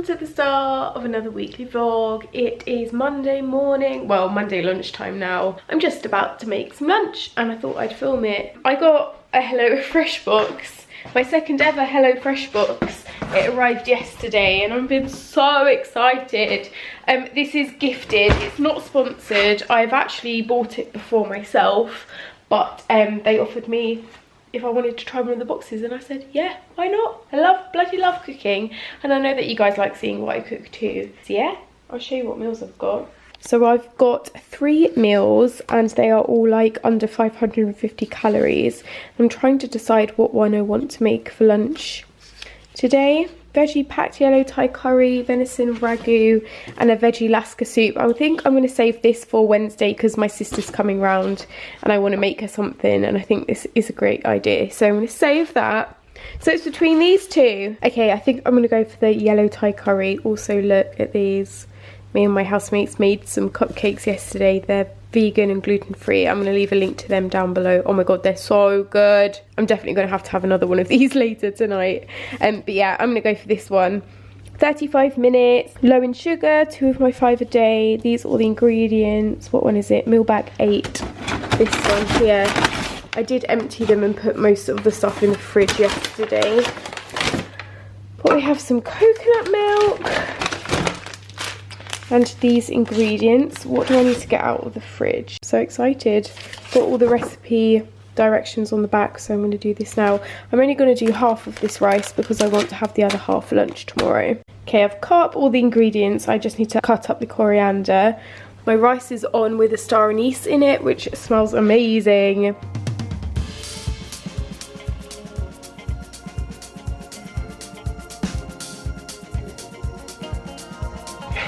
to the start of another weekly vlog. It is Monday morning, well, Monday lunchtime now. I'm just about to make some lunch and I thought I'd film it. I got a HelloFresh box, my second ever HelloFresh box. It arrived yesterday and I've been so excited. This is gifted, it's not sponsored. I've actually bought it before myself, but they offered me if I wanted to try one of the boxes and I said, yeah, why not? I bloody love cooking and I know that you guys like seeing what I cook too. So yeah, I'll show you what meals I've got. So I've got 3 meals and they are all like under 550 calories. I'm trying to decide what one I want to make for lunch today. Veggie packed yellow Thai curry, venison ragu and a veggie laska soup. I think I'm going to save this for Wednesday because my sister's coming round and I want to make her something and I think this is a great idea. So I'm going to save that. So it's between these two. Okay, I think I'm going to go for the yellow Thai curry. Also look at these. Me and my housemates made some cupcakes yesterday. They're vegan and gluten-free. I'm going to leave a link to them down below. Oh my god, they're so good. I'm definitely going to have another one of these later tonight. But yeah, I'm going to go for this one. 35 minutes, low in sugar, 2 of my 5 a day. These are all the ingredients. What one is it? Meal bag 8. This one here. I did empty them and put most of the stuff in the fridge yesterday. But we have some coconut milk. And these ingredients. What do I need to get out of the fridge? So excited. Got all the recipe directions on the back, so I'm going to do this now. I'm only going to do half of this rice because I want to have the other half for lunch tomorrow. Okay, I've cut up all the ingredients. I just need to cut up the coriander. My rice is on with a star anise in it, which smells amazing.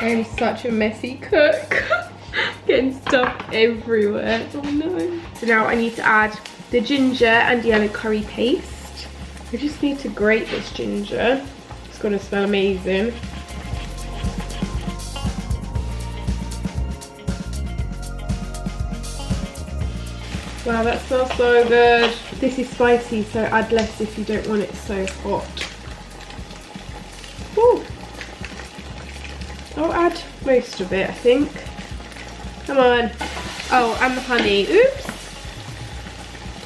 I'm such a messy cook. Getting stuff everywhere. Oh no. So now I need to add the ginger and yellow curry paste. I just need to grate this ginger. It's gonna smell amazing. Wow, that smells so good. This is spicy, so add less if you don't want it so hot. Woo. I'll add most of it, I think. Come on. Oh, and the honey. Oops.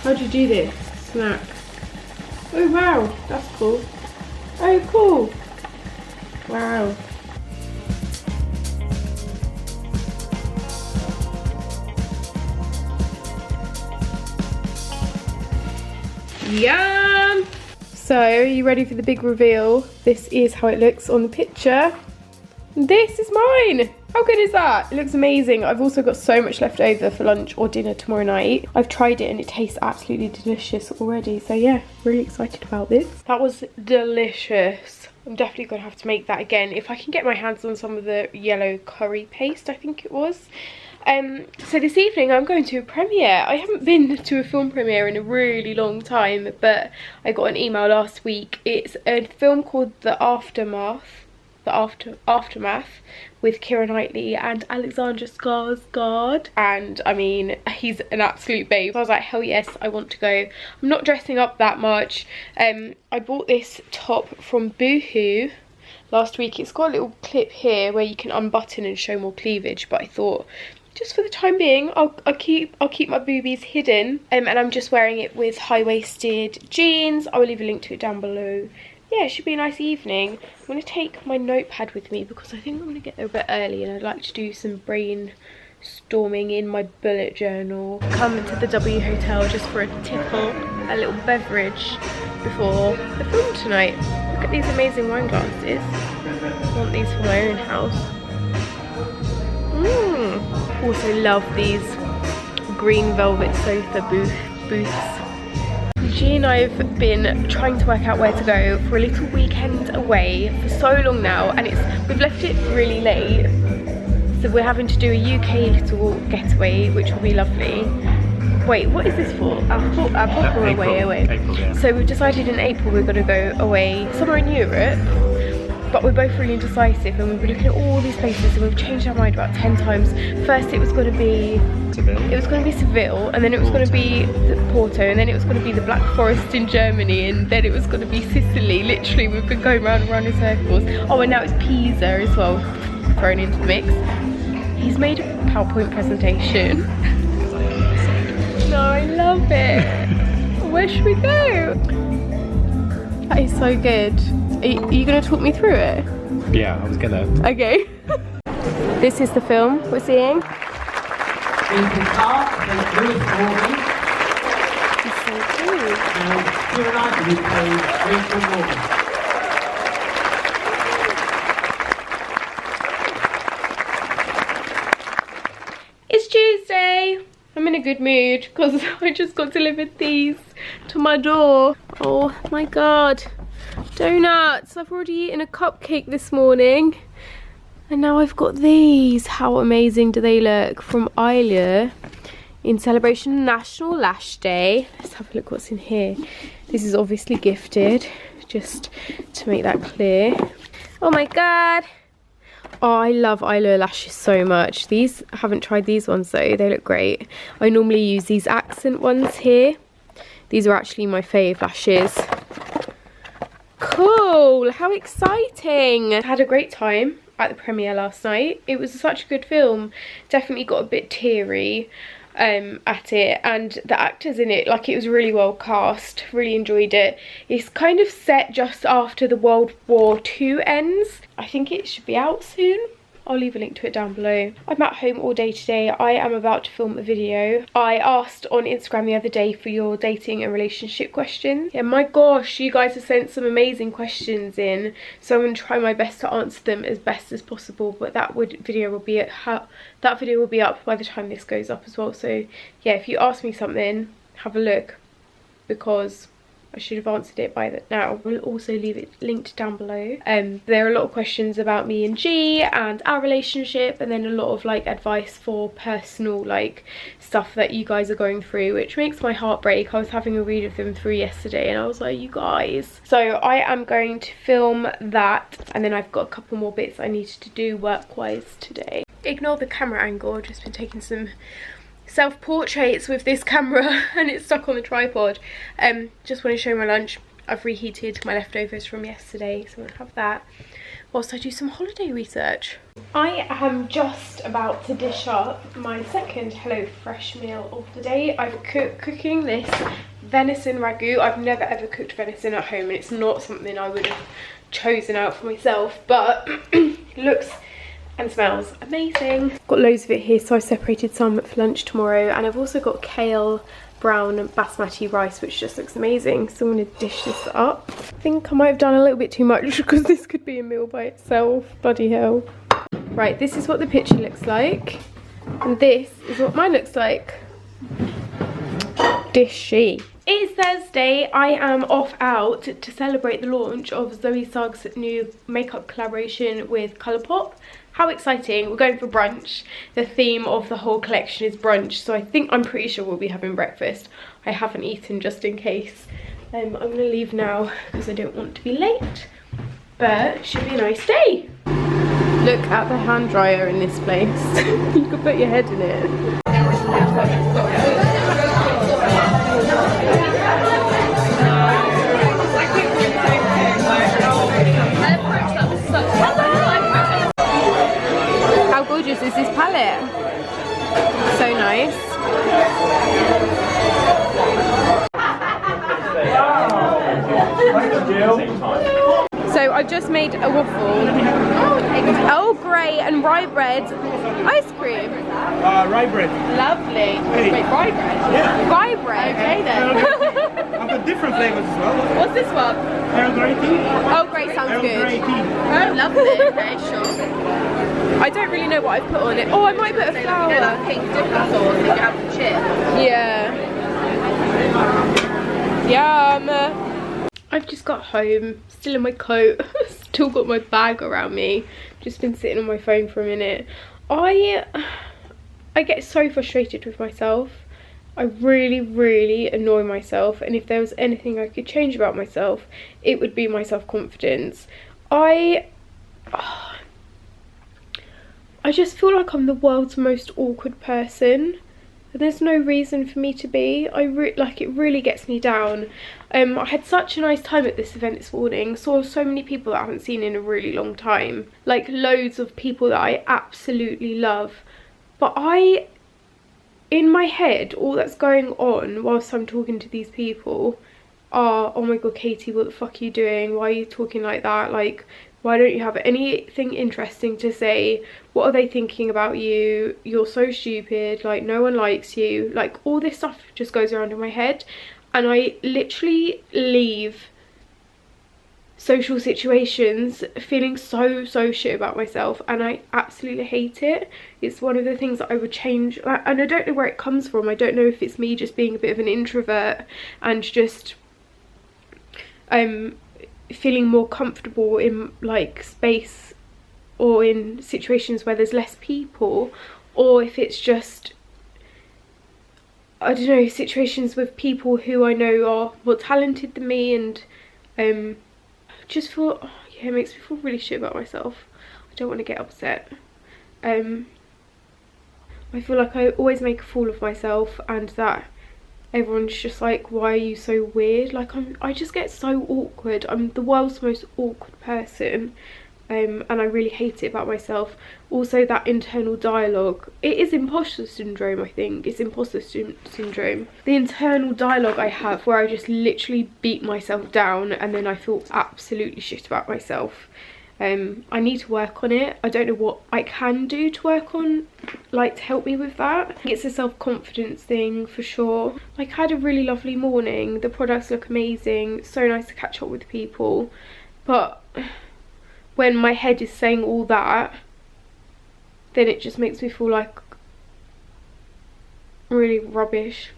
How'd you do this? Snack. Oh, wow. That's cool. Oh, cool. Wow. Yum! So, are you ready for the big reveal? This is how it looks on the picture. This is mine! How good is that? It looks amazing. I've also got so much left over for lunch or dinner tomorrow night. I've tried it and it tastes absolutely delicious already. So yeah, really excited about this. That was delicious. I'm definitely going to have to make that again. If I can get my hands on some of the yellow curry paste, I think it was. So this evening I'm going to a premiere. I haven't been to a film premiere in a really long time, but I got an email last week. It's a film called The Aftermath. Aftermath with Keira Knightley and Alexandra Skarsgård, and I mean, he's an absolute babe. So I was like, hell yes, I want to go. I'm not dressing up that much. I bought this top from Boohoo last week. It's got a little clip here where you can unbutton and show more cleavage, but I thought just for the time being I'll keep my boobies hidden, and I'm just wearing it with high-waisted jeans. I will leave a link to it down below. Yeah, it should be a nice evening. I'm going to take my notepad with me because I think I'm going to get there a bit early and I'd like to do some brainstorming in my bullet journal. Come to the W Hotel just for a tipple, a little beverage before the film tonight. Look at these amazing wine glasses. I want these for my own house. Also love these green velvet sofa booths. G and I have been trying to work out where to go for a little weekend away for so long now, and we've left it really late, so we're having to do a UK little getaway, which will be lovely. Wait, what is this for? Our proper away. April, yeah. So we've decided in April we're going to go away somewhere in Europe, but we're both really indecisive, and we've been looking at all these places and we've changed our mind about 10 times. First it was going to be Seville, and then it was going to be Porto, and then it was going to be the Black Forest in Germany, and then it was going to be Sicily. Literally, we've been going round and round in circles. Oh, and now it's Pisa as well, thrown into the mix. He's made a PowerPoint presentation. No, I love it. Where should we go? That is so good. Are you going to talk me through it? Yeah, I was gonna. Okay. This is the film we're seeing. In the car, there's Louis Morgan. It's so cute. And here and I we play Rachel Morgan. It's Tuesday. I'm in a good mood because I just got delivered these to my door. Oh my god. Donuts. I've already eaten a cupcake this morning. And now I've got these. How amazing do they look? From Ilia in celebration of National Lash Day. Let's have a look what's in here. This is obviously gifted, just to make that clear. Oh my god. Oh, I love Ilia lashes so much. These, I haven't tried these ones though. They look great. I normally use these accent ones here. These are actually my fave lashes. Cool, how exciting. I had a great time at the premiere last night. It was such a good film. Definitely got a bit teary at it, and the actors in it, like, it was really well cast. Really enjoyed it. It's kind of set just after the World War II ends. I think it should be out soon. I'll leave a link to it down below. I'm at home all day today. I am about to film a video. I asked on Instagram the other day for your dating and relationship questions. Yeah, my gosh, you guys have sent some amazing questions in, so I'm going to try my best to answer them as best as possible. But that video will be up by the time this goes up as well. So yeah, if you ask me something, have a look, because I should have answered it by now. We'll also leave it linked down below. There are a lot of questions about me and G and our relationship, and then a lot of like advice for personal like stuff that you guys are going through, which makes my heart break. I was having a read of them through yesterday and I was like, you guys. So I am going to film that, and then I've got a couple more bits I need to do work-wise today. Ignore the camera angle, I've just been taking some self-portraits with this camera and it's stuck on the tripod. Just want to show my lunch. I've reheated my leftovers from yesterday, so I'll have that whilst I do some holiday research. I am just about to dish up my second HelloFresh meal of the day. I'm cooking this venison ragu. I've never ever cooked venison at home, and it's not something I would have chosen out for myself, but it looks and smells amazing. Got loads of it here, so I separated some for lunch tomorrow, and I've also got kale, brown basmati rice, which just looks amazing. So I'm going to dish this up. I think I might have done a little bit too much because this could be a meal by itself. Bloody hell. Right, this is what the picture looks like, and this is what mine looks like. Dishy. It is Thursday. I am off out to celebrate the launch of Zoe Suggs' new makeup collaboration with Colourpop. How exciting. We're going for brunch. The theme of the whole collection is brunch, so I'm pretty sure we'll be having breakfast. I haven't eaten just in case. I'm going to leave now because I don't want to be late, but it should be a nice day. Look at the hand dryer in this place. You could put your head in it. How gorgeous is this palette? So nice. So I've just made a waffle. Earl Grey and rye bread ice cream. Rye bread. Lovely. Hey. Wait, rye bread? Yeah. Rye bread. Okay then. I've got different flavors as well. What's this one? Earl Grey tea. Oh great, sounds Earl good. Grey tea. Oh lovely. Okay, sure. I don't really know what I put on it. Oh, I might put a flower. You know, like pink dipper sauce and you have the chip. Yeah. Yum. I've just got home, still in my coat, still got my bag around me. Just been sitting on my phone for a minute. I get so frustrated with myself. I really annoy myself, and if there was anything I could change about myself, it would be my self-confidence. I I just feel like I'm the world's most awkward person. There's no reason for me to be. Like, it really gets me down. I had such a nice time at this event this morning. Saw so many people that I haven't seen in a really long time. Like, loads of people that I absolutely love. But in my head, all that's going on whilst I'm talking to these people are, oh my god, Katie, what the fuck are you doing? Why are you talking like that? Like, why don't you have anything interesting to say? What are they thinking about you? You're so stupid. Like, no one likes you. Like, all this stuff just goes around in my head. And I literally leave social situations feeling so shit about myself. And I absolutely hate it. It's one of the things that I would change. And I don't know where it comes from. I don't know if it's me just being a bit of an introvert and just feeling more comfortable in like space or in situations where there's less people, or if it's just, I don't know, situations with people who I know are more talented than me, and just feel, oh, yeah, it makes me feel really shit about myself. I don't want to get upset. I feel like I always make a fool of myself, and that everyone's just like, why are you so weird? Like, I just get so awkward. I'm the world's most awkward person, and I really hate it about myself. Also, that internal dialogue, it is imposter syndrome. I think it's imposter syndrome. The internal dialogue I have where I just literally beat myself down and then I feel absolutely shit about myself. I need to work on it. I don't know what I can do to work on, like, to help me with that. It's a self-confidence thing for sure. Like, I had a really lovely morning. The products look amazing. So nice to catch up with people. But when my head is saying all that, then it just makes me feel like really rubbish.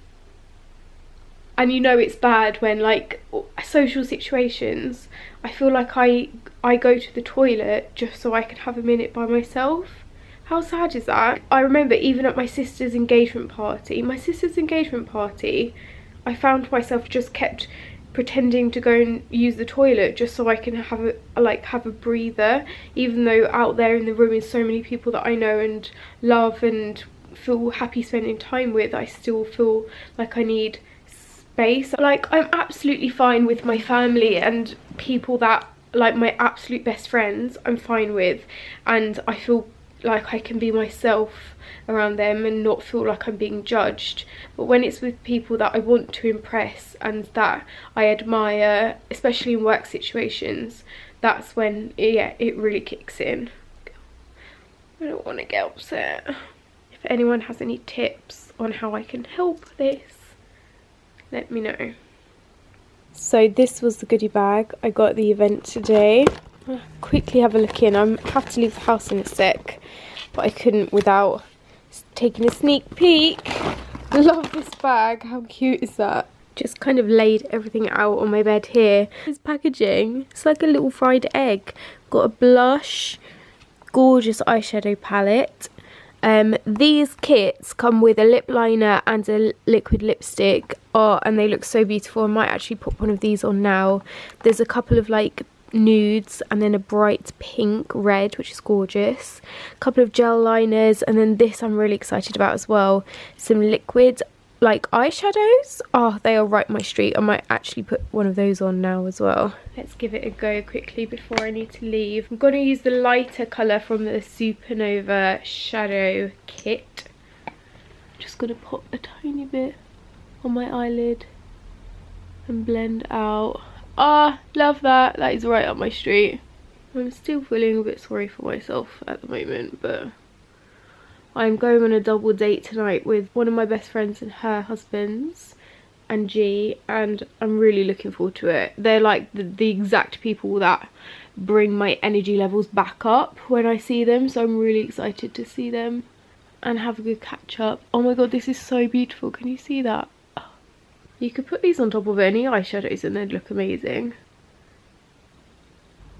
And you know it's bad when, like, social situations, I feel like I go to the toilet just so I can have a minute by myself. How sad is that? I remember even at my sister's engagement party, I found myself just kept pretending to go and use the toilet just so I can have a breather, even though out there in the room is so many people that I know and love and feel happy spending time with. I still feel like I need space. Like, I'm absolutely fine with my family and people that, like, my absolute best friends, I'm fine with, and I feel like I can be myself around them and not feel like I'm being judged. But when it's with people that I want to impress and that I admire, especially in work situations, that's when, yeah, it really kicks in. I don't want to get upset. If anyone has any tips on how I can help this, let me know. So this was the goodie bag I got at the event today. I'll quickly have a look in. I have to leave the house in a sec, but I couldn't without taking a sneak peek. I love this bag. How cute is that? Just kind of laid everything out on my bed here. This packaging, it's like a little fried egg. Got a blush, gorgeous eyeshadow palette. These kits come with a lip liner and a liquid lipstick. Oh, and they look so beautiful. I might actually put one of these on now. There's a couple of like nudes and then a bright pink red, which is gorgeous. A couple of gel liners, and then this I'm really excited about as well. Some liquid like eyeshadows. Oh, they are right my street. I might actually put one of those on now as well. Let's give it a go quickly before I need to leave. I'm going to use the lighter colour from the Supernova shadow kit. Just going to put a tiny bit on my eyelid and blend out. Ah, love that. That is right up my street. I'm still feeling a bit sorry for myself at the moment, but I'm going on a double date tonight with one of my best friends and her husbands and G, and I'm really looking forward to it. They're like the exact people that bring my energy levels back up when I see them, so I'm really excited to see them and have a good catch up. Oh my god, this is so beautiful. Can you see that? You could put these on top of any eyeshadows and they'd look amazing.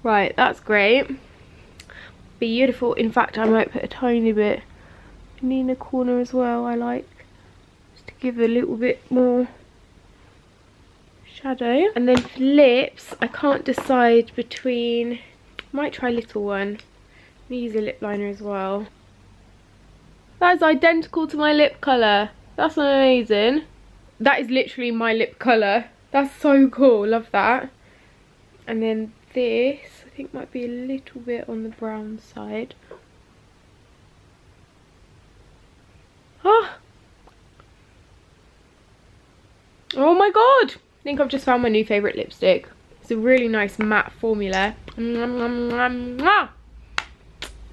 Right, that's great. Beautiful. In fact, I might put a tiny bit in the inner corner as well. I like, just to give a little bit more shadow. And then for lips, I can't decide between, might try little one. I'm gonna use a lip liner as well. That is identical to my lip colour. That's amazing. That is literally my lip colour. That's so cool. Love that. And then this, I think might be a little bit on the brown side. Oh my god! I think I've just found my new favourite lipstick. It's a really nice matte formula.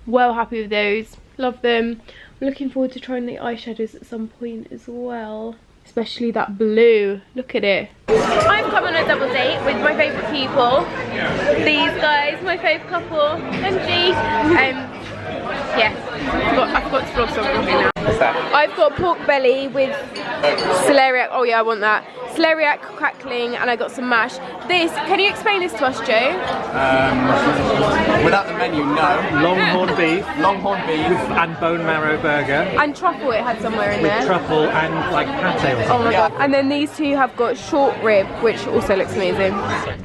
Well happy with those. Love them. I'm looking forward to trying the eyeshadows at some point as well. Especially that blue. Look at it. I've come on a double date with my favourite people. These guys, my favourite couple. MG. Yeah, I forgot to vlog, so I'm vlogging now. What's that? I've got pork belly with celeriac. Oh yeah, I want that. Celeriac crackling, and I got some mash. This, can you explain this to us, Joe? Without the menu, no. Longhorn beef. Longhorn beef. And bone marrow burger. And truffle it had somewhere in there. With truffle and like pate or Oh something. my god. And then these two have got short rib, which also looks amazing.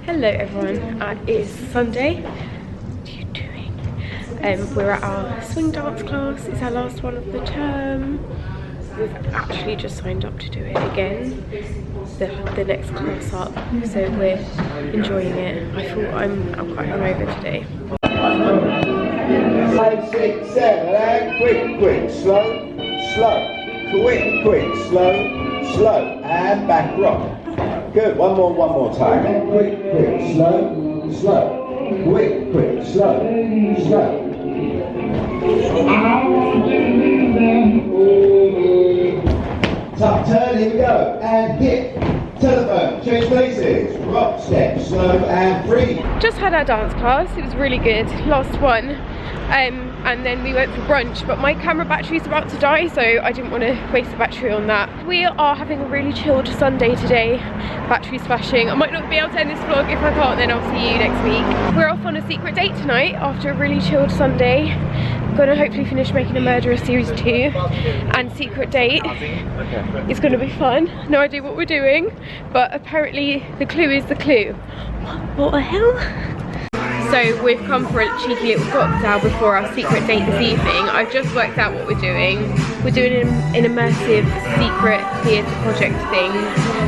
Hello everyone, it is Sunday. What are you doing? We're at our swing dance class. It's our last one of the term. We've actually just signed up to do it again, the next class up, so we're enjoying it. I thought I'm quite hungover today. 5, 6, 7, and quick, slow, quick, slow, and back rock. Good, one more time. And quick, slow, quick, slow. Top turn, here we go, and hit, telephone, change places, rock, step, slow, and free. Just had our dance class, it was really good, last one. And then we went for brunch, but my camera battery is about to die, so I didn't want to waste the battery on that. We are having a really chilled Sunday today. Battery's flashing. I might not be able to end this vlog. If I can't, then I'll see you next week. We're off on a secret date tonight after a really chilled Sunday. I'm gonna hopefully finish Making a Murderer series 2 and secret date. It's gonna be fun. No idea what we're doing, but apparently the clue is the clue. What the hell? So we've come for a cheeky little cocktail before our secret date this evening. I've just worked out what we're doing. We're doing an immersive secret theatre project thing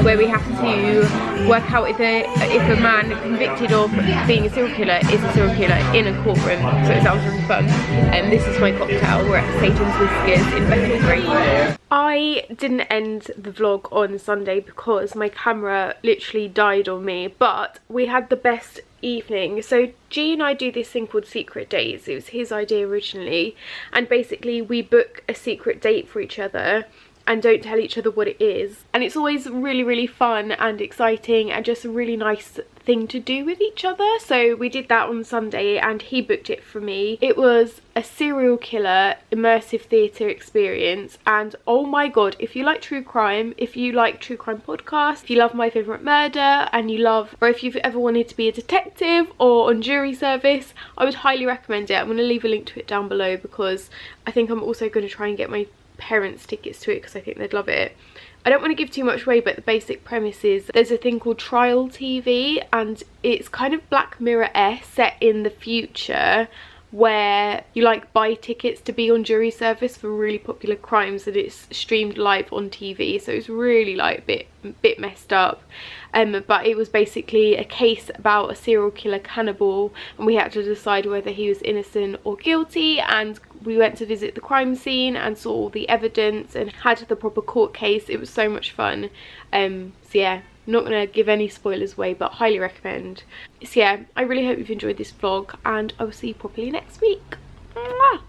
where we have to work out if a man convicted of being a serial killer is a serial killer in a courtroom. So it sounds really fun. And this is my cocktail. We're at Satan's Whiskers in Bethnal Green. I didn't end the vlog on Sunday because my camera literally died on me, but we had the best evening. So G and I do this thing called secret dates. It was his idea originally, and basically we book a secret date for each other and don't tell each other what it is, and it's always really fun and exciting and just a really nice thing to do with each other. So we did that on Sunday and he booked it for me. It was a serial killer immersive theatre experience, and oh my god, if you like true crime, if you like true crime podcasts, if you love My Favourite Murder, and you love, or if you've ever wanted to be a detective or on jury service, I would highly recommend it. I'm going to leave a link to it down below because I think I'm also going to try and get my parents tickets to it because I think they'd love it. I don't want to give too much away, but the basic premise is there's a thing called trial TV, and it's kind of Black Mirror-esque, set in the future, where you like buy tickets to be on jury service for really popular crimes, and it's streamed live on TV, so it's really like a bit messed up. But it was basically a case about a serial killer cannibal, and we had to decide whether he was innocent or guilty, and we went to visit the crime scene and saw all the evidence and had the proper court case. It was so much fun. So yeah, I'm not going to give any spoilers away, but highly recommend. So yeah, I really hope you've enjoyed this vlog, and I will see you properly next week. Mwah!